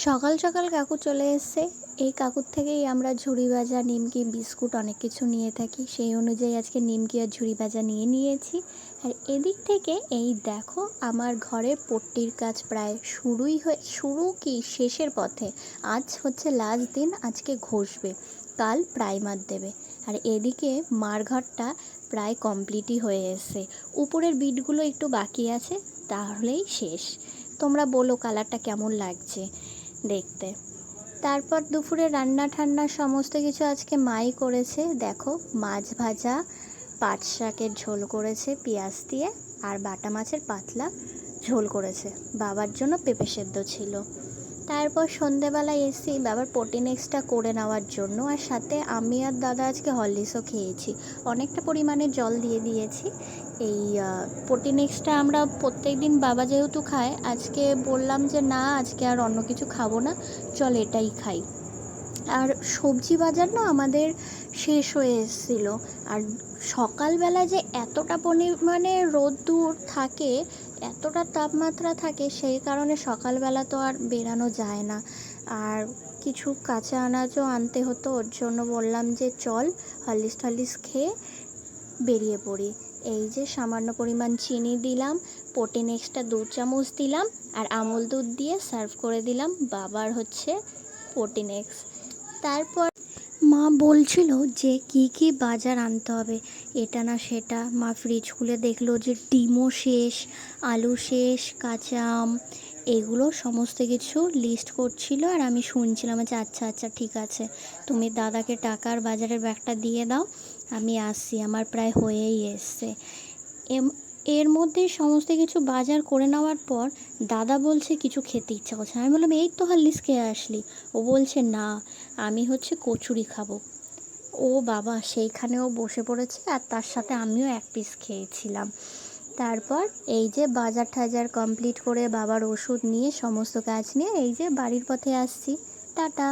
সকাল সকাল কাকু চলে এসছে। এই কাকুর থেকেই আমরা ঝুড়ি ভাজা, নিমকি, বিস্কুট অনেক কিছু নিয়ে থাকি। সেই অনুযায়ী আজকে নিমকি আর ঝুড়ি ভাজা নিয়ে নিয়েছি। আর এদিক থেকে এই দেখো আমার ঘরের পট্টির কাজ প্রায় শুরু কি শেষের পথে। আজ হচ্ছে লাস্ট দিন, আজকে ঘষবে, কাল প্রাইমার দেবে। আর এদিকে মার ঘরটা প্রায় কমপ্লিটই হয়ে এসছে। উপরের বিটগুলো একটু বাকি আছে, তাহলেই শেষ। তোমরা বলো কালারটা কেমন লাগছে দেখতে। তারপর দুপুরে রান্না ঠান্না সমস্ত কিছু আজকে মাই করেছে। দেখো, মাছ ভাজা, পাট শাকের ঝোল করেছে পেঁয়াজ দিয়ে, আর বাটা মাছের পাতলা ঝোল করেছে। বাবার জন্য পেঁপে সেদ্ধ ছিল। তারপর সন্ধেবেলায় এসেছি বাবার প্রোটিন এক্সটা করে নেওয়ার জন্য, আর সাথে আমি আর দাদা আজকে হরলিক্সও খেয়েছি। অনেকটা পরিমাণে জল দিয়ে দিয়েছি। এই প্রোটিন এক্সটা আমরা প্রত্যেক দিন বাবা যেহেতু খায়, আজকে বললাম যে না, আজকে আর অন্য কিছু খাবো না, চল এটাই খাই। আর সবজি বাজার না আমাদের শেষ হয়ে এসেছিলো। আর সকালবেলা যে এতটা পরিমাণে রোদ্দুর থাকে, এতটা তাপমাত্রা থাকে, সেই কারণে সকালবেলা তো আর বেরানো যায় না। আর কিছু কাঁচা আনাজও আনতে হতো, ওর জন্য বললাম যে চল হরলিক্স খেয়ে বেরিয়ে পড়ি। এই যে সামান্য পরিমাণ চিনি দিলাম, প্রোটিন এক্সট্রা 2 চামচ দিলাম, আর আমুল দুধ দিয়ে সার্ভ করে দিলাম বাবার হচ্ছে প্রোটিন এক্স। তারপর মা বলছিল যে কি কি বাজার আনতে হবে, এটা না সেটা। মা ফ্রিজ খুলে দেখলো যে ডিমও শেষ, আলু শেষ, কাঁচা আম, এগুলো সমস্ত কিছু লিস্ট করছিল। আর আমি শুনছিলাম যে আচ্ছা আচ্ছা ঠিক আছে, তুমি দাদাকে টাকার বাজারের ব্যাগটা দিয়ে দাও, আমি আসছি, আমার প্রায় হয়েই এসছে। এর মধ্যে সমস্ত কিছু বাজার করে নেওয়ার পর দাদা বলছে কিছু খেতে ইচ্ছা করছে। আমি বললাম এই তো হরলিক্স খেয়ে আসলি। ও বলছে না, আমি হচ্ছে কচুরি খাবো। ও বাবা, সেইখানেও বসে পড়েছে, আর তার সাথে আমিও এক পিস খেয়েছিলাম। তারপর এই যে বাজার টাজার কমপ্লিট করে বাবার ওষুধ নিয়ে সমস্ত কাজ নিয়ে এই যে বাড়ির পথে আসছি। টাটা।